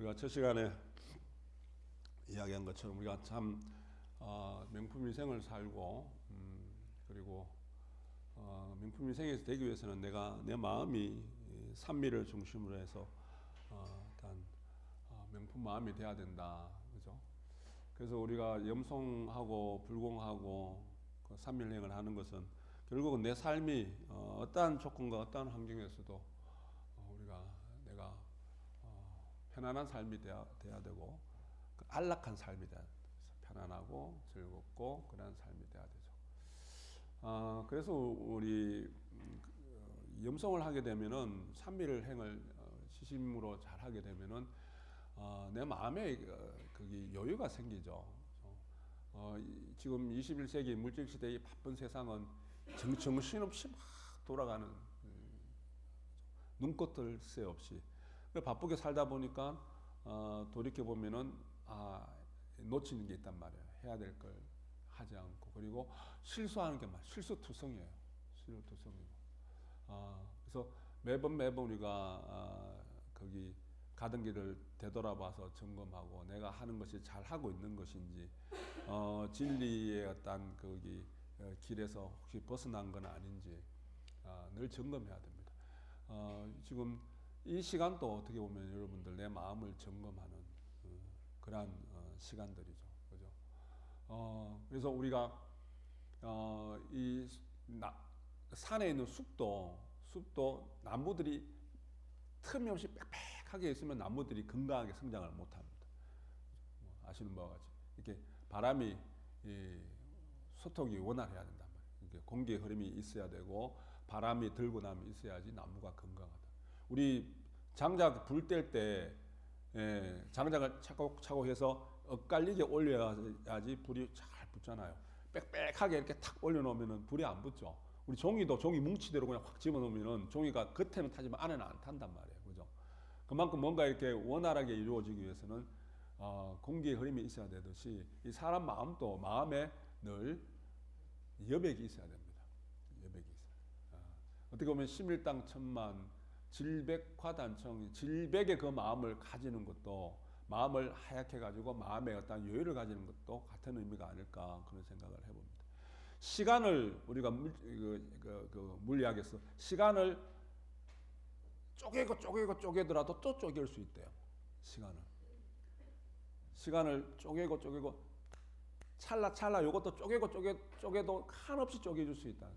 우리가 첫 시간에 이야기한 것처럼 우리가 참 명품 인생을 살고 그리고 명품 인생에서 되기 위해서는 내가 내 마음이 산미를 중심으로 해서 일단 명품 마음이 돼야 된다, 그죠? 그래서 우리가 염송하고 불공하고 그 삼일행을 하는 것은 결국은 내 삶이 어떠한 조건과 어떠한 환경에서도 내가 편안한 삶이 돼야 되고 안락한 삶이 돼야 돼요. 편안하고 즐겁고 그런 삶이 돼야 되죠. 그래서 우리 염송을 하게 되면은 삼일행을 시심으로 잘 하게 되면은 내 마음에 그게 여유가 생기죠. 지금 21세기 물질 시대의 바쁜 세상은 정신없이 막 돌아가는 눈꽃들 새 없이 바쁘게 살다 보니까 돌이켜 보면은 놓치는 게 있단 말이에요. 해야 될 걸 하지 않고 그리고 실수하는 게 실수투성이에요. 실수투성이고 그래서 매번 우리가 거기 가던 길을 되돌아봐서 점검하고 내가 하는 것이 잘 하고 있는 것인지 진리의 어떤 거기 길에서 혹시 벗어난 건 아닌지 늘 점검해야 됩니다. 지금 이 시간도 어떻게 보면 여러분들 내 마음을 점검하는 그러한 시간들이죠, 그죠? 그래서 우리가 이 산에 있는 숲도 나무들이 틈이 없이 빽빽하게 있으면 나무들이 건강하게 성장을 못합니다. 아시는 바와 같이 이렇게 바람이 소통이 원활해야 된단 말이에요. 이렇게 공기의 흐름이 있어야 되고 바람이 들고 나면 있어야지 나무가 건강하다. 우리 장작 불 뗄 때 장작을 차곡차곡 해서 엇갈리게 올려야지 불이 잘 붙잖아요. 빽빽하게 이렇게 탁 올려놓으면 불이 안 붙죠. 우리 종이도 종이 뭉치대로 그냥 확 집어넣으면 종이가 겉에는 타지만 안에는 안 탄단 말이에요, 그죠? 그만큼 뭔가 이렇게 원활하게 이루어지기 위해서는 공기의 흐름이 있어야 되듯이 이 사람 마음도 마음에 늘 여백이 있어야 됩니다. 여백이 있어요. 어떻게 보면 심일당 천만 질백화단청 질백의 그 마음을 가지는 것도 마음을 하얗게 가지고 마음에 어떤 여유를 가지는 것도 같은 의미가 아닐까 그런 생각을 해봅니다. 시간을 우리가 물리학에서 시간을 쪼개더라도 또 쪼갤 수 있대요. 시간을 쪼개고 찰나 요것도 쪼개도 한없이 쪼개줄 수 있다.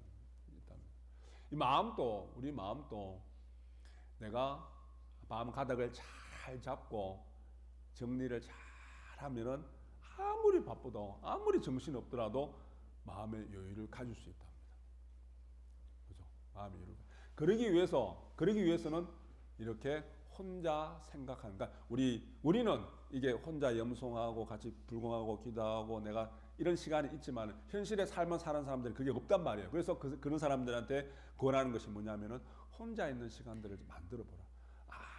이 마음도 우리 마음도 내가 마음 가닥을 잘 잡고 정리를 잘 하면은 아무리 바쁘도 아무리 정신 없더라도 마음의 여유를 가질 수 있답니다. 그죠? 마음의 여유를. 그러기 위해서는 이렇게 혼자 생각하는, 그러니까 우리는 이게 혼자 염송하고 같이 불공하고 기도하고 내가 이런 시간이 있지만 현실의 삶을 사는 사람들은 그게 없단 말이에요. 그래서 그런 사람들한테 권하는 것이 뭐냐면은 혼자 있는 시간들을 만들어 보라.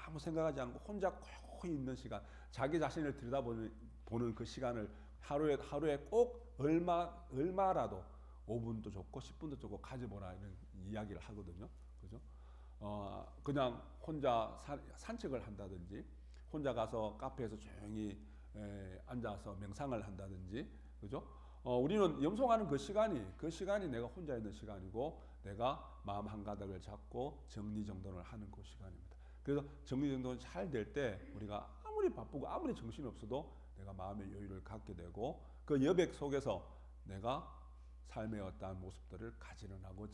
아무 생각하지 않고 혼자 고요히 있는 시간, 자기 자신을 들여다보는 그 시간을 하루에 꼭 얼마라도 5분도 좋고 10분도 좋고 가져보라 이런 이야기를 하거든요. 그죠? 그냥 혼자 산책을 한다든지 혼자 가서 카페에서 조용히 앉아서 명상을 한다든지, 그죠? 우리는 염송하는 그 시간이 내가 혼자 있는 시간이고 내가 마음 한가닥을 잡고 정리정돈을 하는 그 시간입니다. 그래서 정리정돈이 잘 될 때 우리가 아무리 바쁘고 아무리 정신이 없어도 내가 마음의 여유를 갖게 되고 그 여백 속에서 내가 삶의 어떠한 모습들을 가지는 하고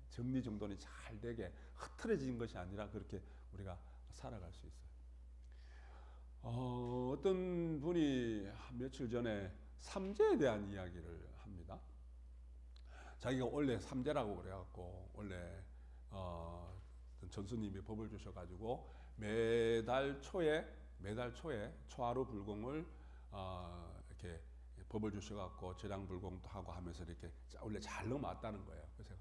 정리정돈이 잘 되게 흐트러진 것이 아니라 그렇게 우리가 살아갈 수 있어요. 어떤 분이 며칠 전에 삼재에 대한 이야기를 합니다. 자기가 원래 삼재라고 그래갖고 원래 전수님이 법을 주셔가지고 매달 초에 초하루 불공을 이렇게 법을 주셔갖고 제량불공도 하고 하면서 이렇게 원래 잘 넘어왔다는 거예요. 그래서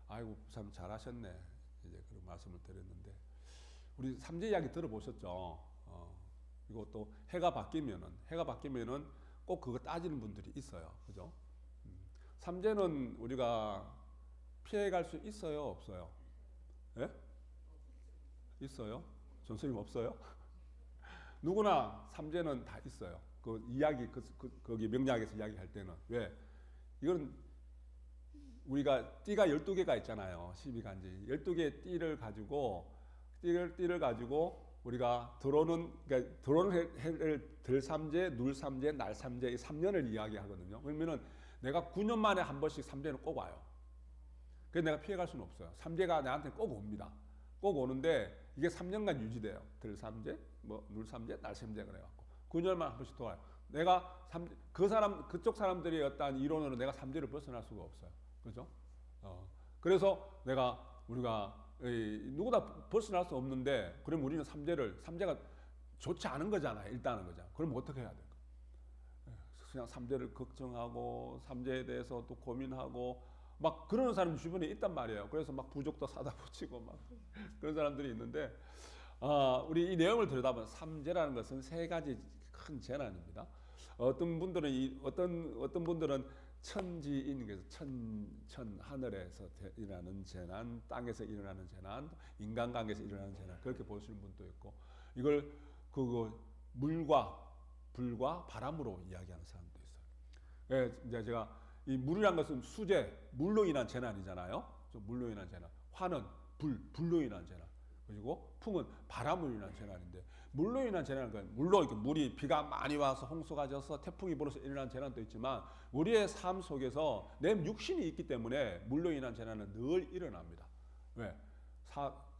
아이고 참 잘하셨네 이제 그런 말씀을 드렸는데 우리 삼재 이야기 들어보셨죠? 이거 또 해가 바뀌면은 꼭 그거 따지는 분들이 있어요, 그죠? 삼재는 우리가 피해갈 수 있어요, 없어요? 예? 있어요? 전선님 없어요? 누구나 삼재는 다 있어요. 그 이야기 거기 명리학에서 이야기할 때는 왜 이건 우리가 띠가 12개가 있잖아요. 12간지 12개의 띠를 가지고 우리가 들어오는 해를 들삼재, 눌삼재, 날삼재 이 3년을 이야기하거든요. 그러면은 내가 9년 만에 한 번씩 삼재는 꼭 와요. 그래서 내가 피해갈 수는 없어요. 삼재가 나한테 꼭 옵니다. 꼭 오는데 이게 3년간 유지돼요. 들삼재, 뭐 눌삼재, 날삼재 그래갖고 9년만 한 번씩 더 와요. 내가 그쪽 사람들이 어떤 이론으로 내가 삼재를 벗어날 수가 없어요. 그죠? 그래서 우리가 누구나 벗어날 수 없는데, 그럼 우리는 삼재가 좋지 않은 거잖아요. 일단은 거죠. 그럼 어떻게 해야 될까? 그냥 삼재를 걱정하고 삼재에 대해서 또 고민하고 막 그러는 사람 주변에 있단 말이에요. 그래서 막 부족도 사다 붙이고 막 그런 사람들이 있는데, 우리 이 내용을 들여다보면 삼재라는 것은 세 가지 큰 재난입니다. 어떤 분들은 천지인, 그래서 천 하늘에서 일어나는 재난, 땅에서 일어나는 재난, 인간관계에서 일어나는 재난, 그렇게 보시는 분도 있고, 이걸 물과 불과 바람으로 이야기하는 사람도 있어요. 예, 이제 제가 이 물이란 것은 수재, 물로 인한 재난이잖아요. 물로 인한 재난. 화는 불로 인한 재난. 그리고 풍은 바람으로 인한 재난인데, 물로 인한 재난은 건 물론 이렇게 물이 비가 많이 와서 홍수가 져서 태풍이 불어서 일어난 재난도 있지만, 우리의 삶 속에서 내 육신이 있기 때문에 물로 인한 재난은 늘 일어납니다. 왜?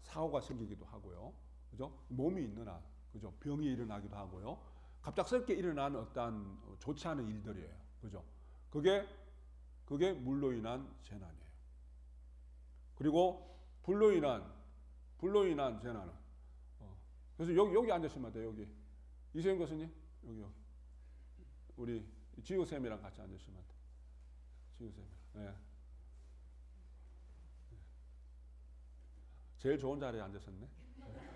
사고가 생기기도 하고요. 그죠? 몸이 있는 한, 그죠? 병이 일어나기도 하고요. 갑작스럽게 일어나는 어떠한 좋지 않은 일들이에요. 그죠? 그게 물로 인한 재난이에요. 그리고 불로 인한 재난은, 그래서 여기 앉으시면 돼요. 여기 이세영 교수님, 여기요. 우리 지우 쌤이랑 같이 앉으시면 돼요. 지우 쌤. 네. 제일 좋은 자리에 앉으셨네. 네.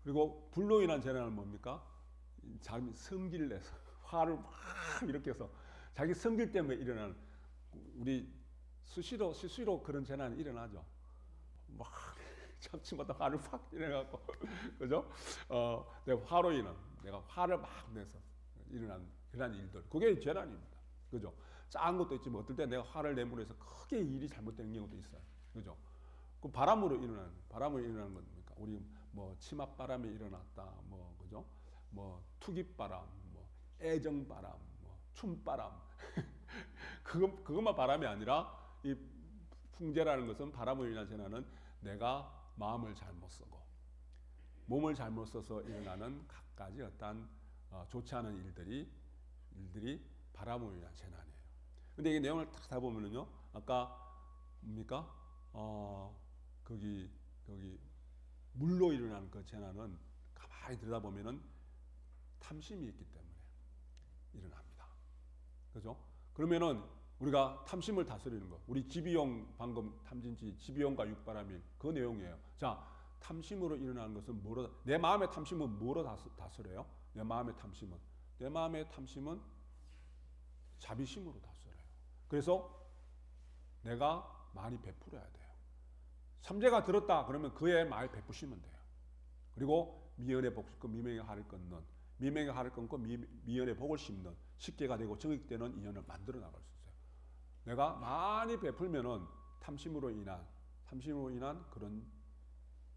그리고 불로 인한 재난은 뭡니까? 자기 성질 내서 화를 막 이렇게 해서 자기 성질 때문에 일어나는, 우리 수시로 그런 재난이 일어나죠. 막 참지 못한 화를 확 내갖고 그죠? 내가 화를 막 내서 일어난 그런 일들, 그게 재난입니다. 그죠? 작은 것도 있지만 어떨 때 내가 화를 내므로 해서 크게 일이 잘못되는 경우도 있어요. 그죠? 그 바람으로 일어나는 겁니까? 우리 뭐 치맛바람이 일어났다, 뭐 그죠? 뭐 투깃바람, 뭐 애정바람, 뭐 춤바람. 그것만 바람이 아니라 이 풍재라는 것은, 바람으로 인한 재난은 내가 마음을 잘못 쓰고 몸을 잘못 써서 일어나는 갖가지 어떤 좋지 않은 일들이 바람으로 인한 재난이에요. 근데 이 내용을 딱 다 보면은요, 아까 뭡니까? 거기 물로 일어나는 그 재난은 가만히 들여다보면은 탐심이 있기 때문에 일어납니다. 그죠? 그러면은 우리가 탐심을 다스리는 것, 우리 지비용, 방금 탐진치 지비용과 육바람일 그 내용이에요. 자, 탐심으로 일어나는 것은 내 마음의 탐심은 뭐로 다스려요? 내 마음의 탐심은 자비심으로 다스려요. 그래서 내가 많이 베풀어야 돼요. 삼재가 들었다 그러면 그에 많이 베푸시면 돼요. 그리고 미연의 복 심고 미명의 har을 끊는, 미명의 har을 끊고 미연의 복을 심는, 식계가 되고 정익되는 인연을 만들어 나갈 수 있어요. 내가 많이 베풀면은 탐심으로 인한 그런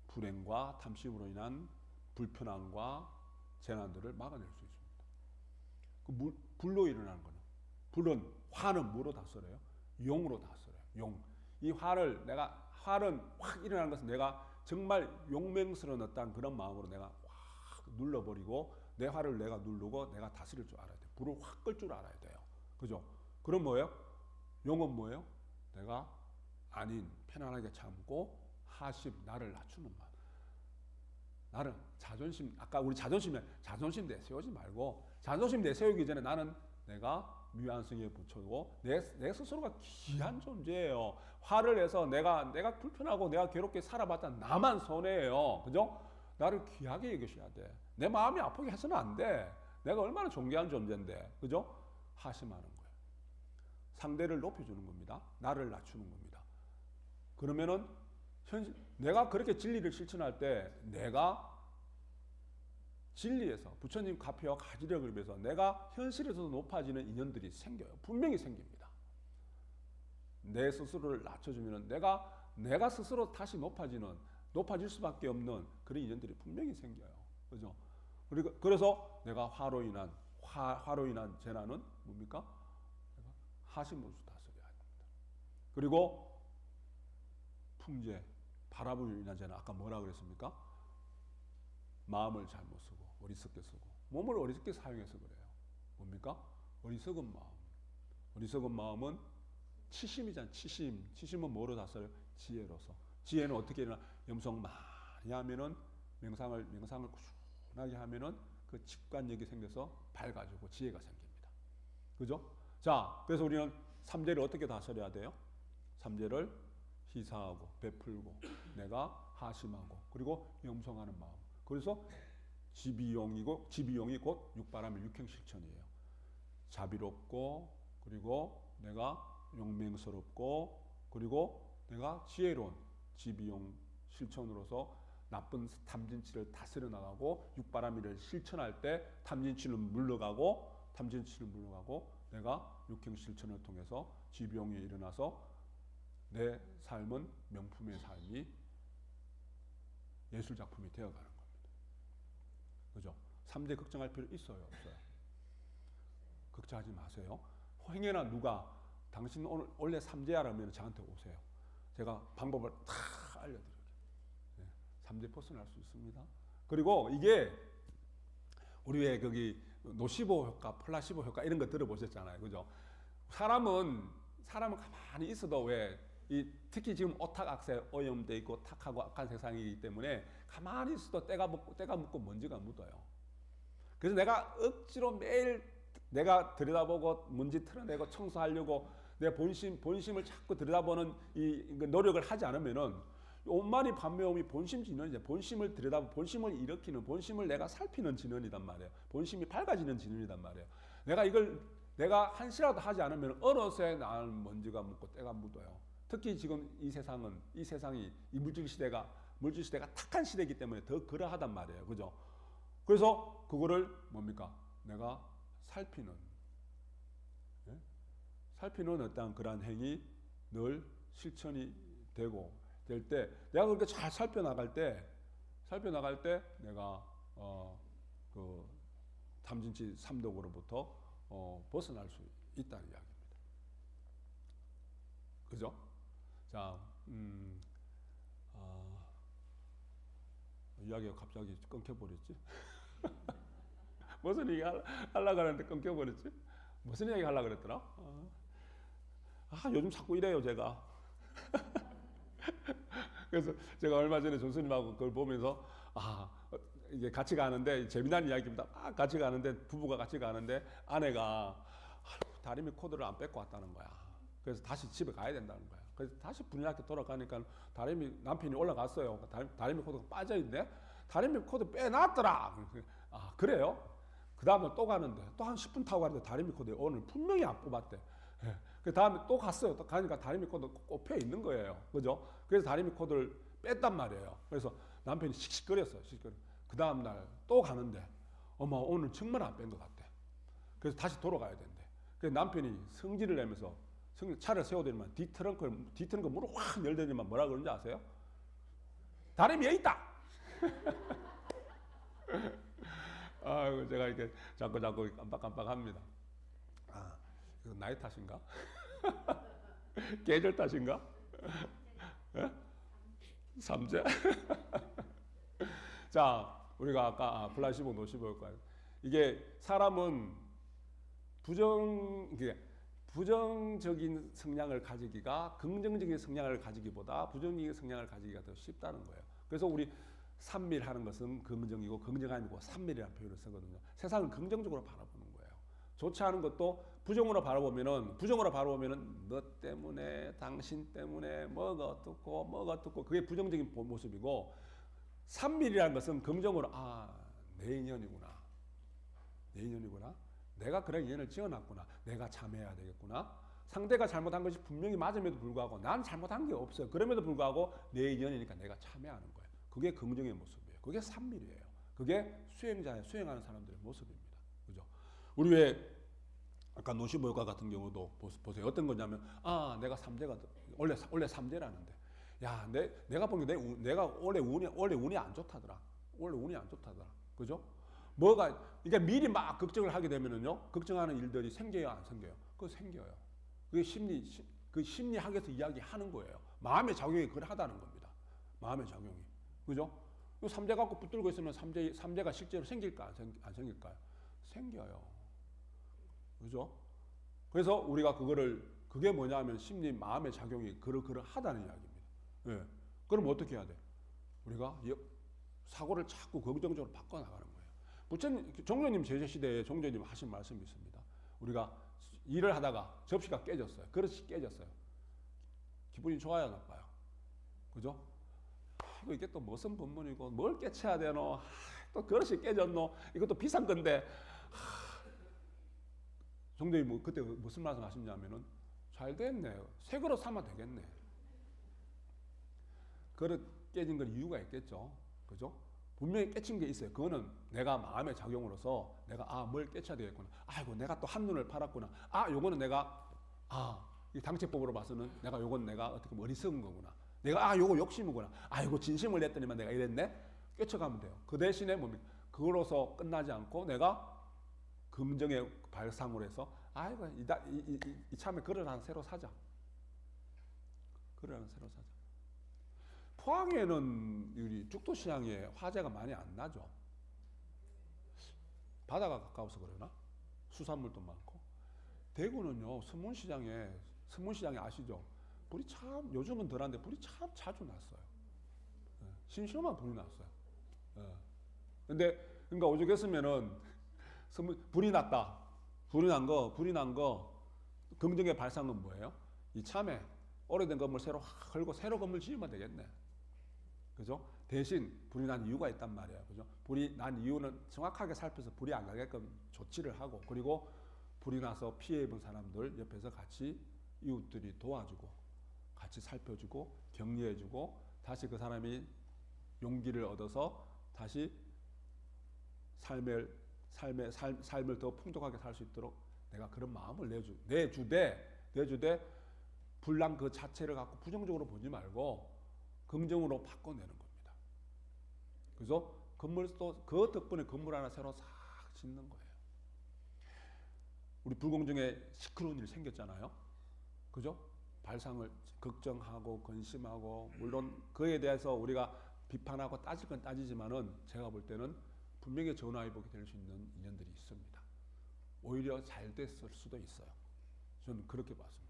불행과 탐심으로 인한 불편함과 재난들을 막아낼 수 있습니다. 불로 일어나는 거는, 화는 뭐로 다스려요? 용으로 다스려요. 용. 이 화는 확 일어나는 것은 내가 정말 용맹스러운 어떤 그런 마음으로 내가 확 눌러버리고, 내 화를 내가 누르고 내가 다스릴 줄 알아야 돼요. 불을 확 끌 줄 알아야 돼요. 그죠? 그럼 뭐예요? 용은 뭐예요? 내가 편안하게 참고 하심, 나를 낮추는 말. 나는 자존심, 아까 우리 자존심 내세우지 말고, 자존심 내세우기 전에 나는 내가 미완성에 붙여고 내 스스로가 귀한 존재예요. 화를 내서 내가 불편하고 내가 괴롭게 살아봤다 나만 손해예요. 그죠? 나를 귀하게 여기셔야 돼. 내 마음이 아프게 해서는 안 돼. 내가 얼마나 존귀한 존재인데. 그죠? 하심하는 거예요. 상대를 높여주는 겁니다. 나를 낮추는 겁니다. 그러면은 내가 그렇게 진리를 실천할 때 내가 진리에서 부처님 가피와 가지력을 위해서 내가 현실에서도 높아지는 인연들이 생겨요. 분명히 생깁니다. 내 스스로를 낮춰주면 내가 스스로 다시 높아질 수밖에 없는 그런 인연들이 분명히 생겨요. 그죠? 그래서 내가 화로 인한 재난은 뭡니까? 내가 하심으로서 다스려야 합니다. 그리고 풍재, 바람으로 인한 재난, 아까 뭐라 그랬습니까? 마음을 잘못 쓰고 어리석게 쓰고 몸을 어리석게 사용해서 그래요. 뭡니까? 어리석은 마음. 어리석은 마음은 치심이잖아요. 치심은 뭐로 다스려요? 지혜로서. 지혜는 어떻게 일어나? 염성 많이 하면은 명상을 꾸준하게 하면은 그 직관력이 생겨서 밝아지고 지혜가 생깁니다. 그죠? 자, 그래서 우리는 삼재를 어떻게 다스려야 돼요? 삼재를 희사하고 베풀고 내가 하심하고 그리고 염성하는 마음. 그래서 지비용이 곧 육바람의 육행실천이에요. 자비롭고 그리고 내가 용맹스럽고 그리고 내가 지혜로운 지비용 실천으로서 나쁜 탐진치를 다스려 나가고 육바라밀을 실천할 때 탐진치는 물러가고 내가 육행 실천을 통해서 지비용이 일어나서 내 삶은 명품의 삶이 예술 작품이 되어가는 겁니다. 그죠? 3대 걱정할 필요 있어요, 없어요? 걱정하지 마세요. 행여나 누가 당신 오늘 원래 3재야라면 저한테 오세요. 제가 방법을 다 알려드릴게요. 3재 벗어날 수 있습니다. 그리고 이게 우리 왜 거기 노시보 효과, 플라시보 효과 이런 거 들어보셨잖아요. 그죠? 사람은 가만히 있어도 특히 지금 오탁 악세 오염돼 있고 탁하고 악한 세상이기 때문에 가만히 있어도 때가 묻고 먼지가 묻어요. 그래서 내가 억지로 매일 내가 들여다보고 먼지 털어내고 청소하려고 내 본심을 자꾸 들여다보는 이 노력을 하지 않으면은 온만이 반매음이 본심 진원이죠. 본심을 들여다보고 본심을 일으키는, 본심을 내가 살피는 진원이단 말이에요. 본심이 밝아지는 진원이단 말이에요. 내가 한시라도 하지 않으면 어느새 나는 먼지가 묻고 때가 묻어요. 특히 지금 이 세상이 이 물질 시대가 탁한 시대이기 때문에 더 그러하단 말이에요. 그죠? 그래서 그거를 뭡니까? 내가 살피는 어떤 그러한 행위 늘 실천이 될 때 내가 그렇게 잘 살펴나갈 때 내가 그 탐진치 삼독으로부터 벗어날 수 있다는 이야기입니다. 그죠? 자, 이야기가 갑자기 끊겨버렸지? 무슨 얘기 하려고 하는데 끊겨버렸지? 무슨 얘기 하려고 그랬더라? 요즘 자꾸 이래요, 제가. 그래서 제가 얼마 전에 존스님하고 그걸 보면서 이게 같이 가는데 재미난 이야기입니다. 같이 가는데 부부가 같이 가는데 아내가 다리미 코드를 안 뺏고 왔다는 거야. 그래서 다시 집에 가야 된다는 거야. 그래서 다시 분야학교 돌아가니까 남편이 올라갔어요. 다리미 코드가 빠져 있네. 다리미 코드 빼놨더라. 그래요? 그 다음에 또 가는데 또 한 10분 타고 가는데 다리미 코드 오늘 분명히 안 뽑았대. 그 다음에 또 갔어요. 또 가니까 다리미 코드 꼽혀 있는 거예요. 그죠? 그래서 다리미 코드를 뺐단 말이에요. 그래서 남편이 씩씩거렸어요. 그 다음날 또 가는데 엄마 오늘 정말 안 뺀 것 같대. 그래서 다시 돌아가야 된대. 그래서 남편이 성질을 내면서 차를 세워드리면 뒤트렁크 문을 확 열더니만 뭐라 그러는지 아세요? 다리미 여기 있다. 제가 이렇게 자꾸 깜빡깜빡합니다. 이거 나이 탓인가? 계절 탓인가? 삼재? 자, 우리가 아까 플라시보 노시보일까요? 이게 사람은 부정적인 성향을 가지기가 긍정적인 성향을 가지기보다 부정적인 성향을 가지기가 더 쉽다는 거예요. 그래서 우리 삼밀하는 것은 긍정이고 긍정아니고 삼밀이라는 표현을 쓰거든요. 세상은 긍정적으로 바라보는 거예요. 좋지 않은 것도 부정으로 바라보면은 너 때문에 당신 때문에 뭐가 어떻고 그게 부정적인 모습이고 삼밀이라는 것은 긍정으로 내 인연이구나. 내가 그런 인연을 지어놨구나. 내가 참여해야 되겠구나. 상대가 잘못한 것이 분명히 맞음에도 불구하고 난 잘못한 게 없어요. 그럼에도 불구하고 내 인연이니까 내가 참여하는 거예요. 그게 긍정의 모습이에요. 그게 삼밀이에요. 그게 수행하는 사람들의 모습입니다. 그죠? 우리 왜 아까 노시보유가 같은 경우도 보세요. 어떤 거냐면 내가 삼재가 원래 삼재라는데 야 내가 본 게 내가 원래 운이 안 좋다더라. 원래 운이 안 좋다더라. 그죠? 그러니까 미리 막 걱정을 하게 되면은요, 걱정하는 일들이 생겨요, 안 생겨요? 그거 생겨요. 그게 심리학에서 이야기하는 거예요. 마음의 작용이 그래 하다는 겁니다. 마음의 작용이. 그죠? 삼재 갖고 붙들고 있으면 삼재가 실제로 생길까, 안 생길까요? 생겨요. 그죠? 그래서 우리가 그게 뭐냐면 마음의 작용이 그러하다는 이야기입니다. 예. 그럼 어떻게 해야 돼? 우리가 사고를 자꾸 긍정적으로 바꿔나가는 거예요. 종조님 제자시대에 종조님 하신 말씀이 있습니다. 우리가 일을 하다가 접시가 깨졌어요. 그릇이 깨졌어요. 기분이 좋아요, 나빠요? 그죠? 이게 또 무슨 법문이고 뭘 깨쳐야 되노? 또 그릇이 깨졌노? 이것도 비싼 건데. 종조님 그때 무슨 말씀 하셨냐면은 잘 됐네. 새 그릇 사면 되겠네. 그릇 깨진 건 이유가 있겠죠. 그죠? 분명히 깨친 게 있어요. 그거는 내가 마음의 작용으로서 내가 뭘 깨쳐야 되겠구나. 아이고 내가 또 한눈을 팔았구나. 요거는 내가 이 당체법으로 봐서는 내가 어떻게 어리석은 거구나. 내가 요거 욕심이구나. 이거 진심을 냈더니만 내가 이랬네. 깨쳐가면 돼요. 그 대신에 뭡니까? 그걸로서 끝나지 않고 내가 긍정의 발상으로 해서 이참에 그릇 하나 새로 사자. 그릇 하나 새로 사자. 포항에는 우리 죽도시장에 화재가 많이 안 나죠. 바다가 가까워서 그러나? 수산물도 많고. 대구는요, 서문시장에 아시죠? 불이 참, 요즘은 덜한데 불이 참 자주 났어요. 심심한 불이 났어요. 그러니까 오죽했으면은 불이 났다. 불이 난 거, 긍정의 발상은 뭐예요? 이참에 오래된 건물 새로 헐고 새로 건물 지으면 되겠네. 그죠? 대신 불이 난 이유가 있단 말이에요. 그죠? 불이 난 이유는 정확하게 살펴서 불이 안 가게끔 조치를 하고, 그리고 불이 나서 피해 입은 사람들 옆에서 같이 이웃들이 도와주고, 같이 살펴주고, 격려해주고, 다시 그 사람이 용기를 얻어서 다시 삶을 더 풍족하게 살 수 있도록 내가 그런 마음을 내주되 불난 그 자체를 갖고 부정적으로 보지 말고 긍정으로 바꿔내는 겁니다. 그래서 그 덕분에 건물 하나 새로 싹 짓는 거예요. 우리 불공중에 시끄러운 일 생겼잖아요. 그죠? 발상을 걱정하고 근심하고, 물론 그에 대해서 우리가 비판하고 따질 건 따지지만은 제가 볼 때는 분명히 전화위복이 될 수 있는 인연들이 있습니다. 오히려 잘 됐을 수도 있어요. 저는 그렇게 봤습니다.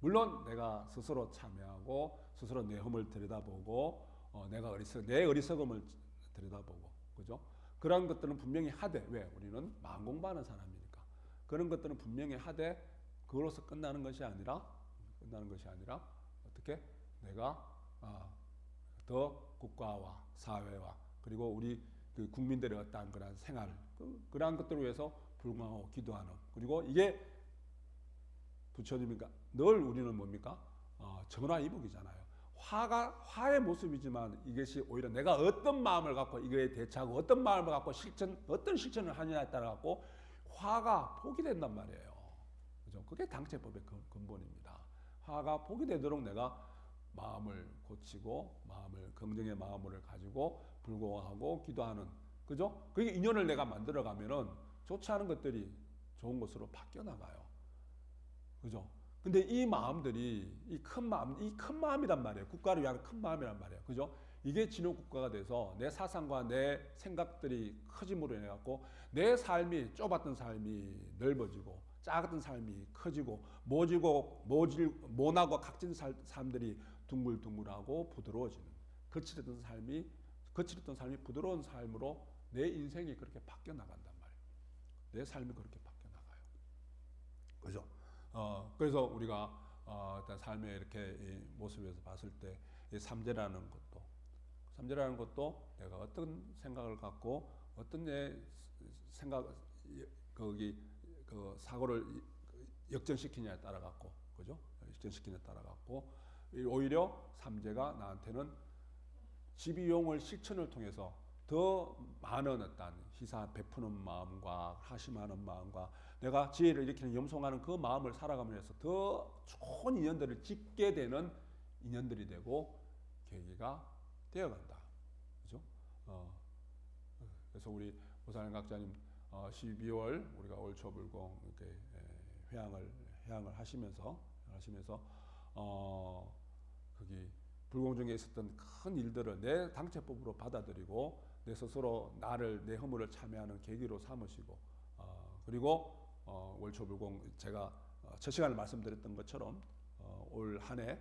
물론 내가 스스로 참여하고 스스로 내 험을 들여다보고 내 어리석음을 들여다보고, 그죠? 그런 것들은 분명히 하되, 왜? 우리는 마음 공부하는 사람이니까 그런 것들은 분명히 하되, 그걸로서 끝나는 것이 아니라 어떻게 내가 더 국가와 사회와 그리고 우리 그 국민들의 어떠한 그런 생활, 그러한 것들을 위해서 불공하고 기도하는, 그리고 이게 부처님이니까 늘 우리는 뭡니까? 전화위복이잖아요. 화의 모습이지만 이것이 오히려 내가 어떤 마음을 갖고 이거에 대처하고 어떤 마음을 갖고 어떤 실천을 하느냐에 따라 갖고 화가 복이 된단 말이에요. 그죠? 그게 당체법의 근본입니다. 화가 복이 되도록 내가 마음을 고치고 긍정의 마음을 가지고 불공하고 기도하는, 그죠? 그게 인연을 내가 만들어 가면은 좋지 않은 것들이 좋은 것으로 바뀌어 나가요. 그죠? 근데 이 마음들이 이 큰 마음이란 말이에요. 국가를 위한 큰 마음이란 말이에요. 그죠? 이게 진호 국가가 돼서 내 사상과 내 생각들이 커짐으로 인해 갖고 내 삶이, 좁았던 삶이 넓어지고 작았던 삶이 커지고 모나고 각진 삶들이 둥글둥글하고 부드러워지는, 거칠었던 삶이 부드러운 삶으로 내 인생이 그렇게 바뀌어 나간단 말이에요. 내 삶이 그렇게 바뀌어 나가요. 그죠? 그래서 우리가 일단 삶의 이렇게 이 모습에서 봤을 때 이 삼재라는 것도 내가 어떤 생각을 갖고 어떤 내 생각 그 사고를 역전시키냐에 따라 갖고, 그죠? 역전시키냐에 따라 갖고 오히려 삼재가 나한테는 집이용을 실천을 통해서 더 많은 어떤 희사 베푸는 마음과 하심하는 마음과 내가 지혜를 일으키는 염송하는 그 마음을 살아가면서 더 좋은 인연들을 짓게 되는 인연들이 되고 계기가 되어간다. 그죠? 그래서 우리 오사님 각자님 12월 우리가 올초불공 이렇게 회양을 하시면서 거기 불공중에 있었던 큰 일들을 내 당체법으로 받아들이고 내 스스로 내 허물을 참여하는 계기로 삼으시고 그리고 월초불공 제가 첫 시간에 말씀드렸던 것처럼 올 한 해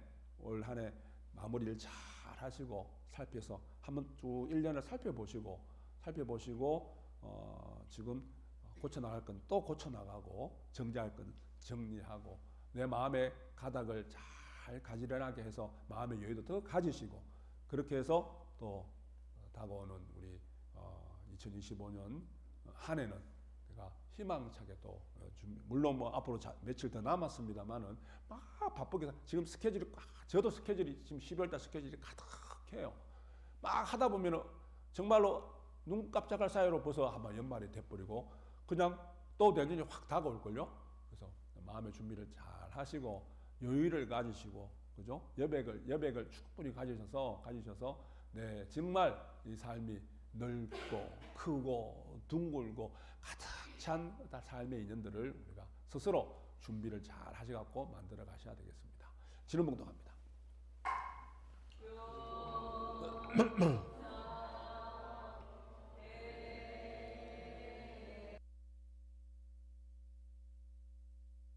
마무리를 잘 하시고 살펴서 한번 쭉 1년을 살펴보시고 지금 고쳐나갈 건 또 고쳐나가고 정리할 건 정리하고 내 마음의 가닥을 잘 가지런하게 해서 마음의 여유도 더 가지시고 그렇게 해서 또 다가오는 우리 2025년 한 해는 내가 희망차게 또 물론 뭐 앞으로 며칠 더 남았습니다만은 막 바쁘게 지금 스케줄이 저도 스케줄이 지금 12월달 스케줄이 가득해요. 막 하다 보면은 정말로 눈 깜짝할 사이로 벌써 한번 연말이 돼버리고 그냥 또 내년이 확 다가올걸요. 그래서 마음의 준비를 잘 하시고 여유를 가지시고 그죠? 여백을 충분히 가지셔서 네 정말 이 삶이 넓고 크고 둥글고 가득 찬 삶의 인연들을 우리가 스스로 준비를 잘 하셔갖고 만들어 가셔야 되겠습니다. 지름봉도 갑니다.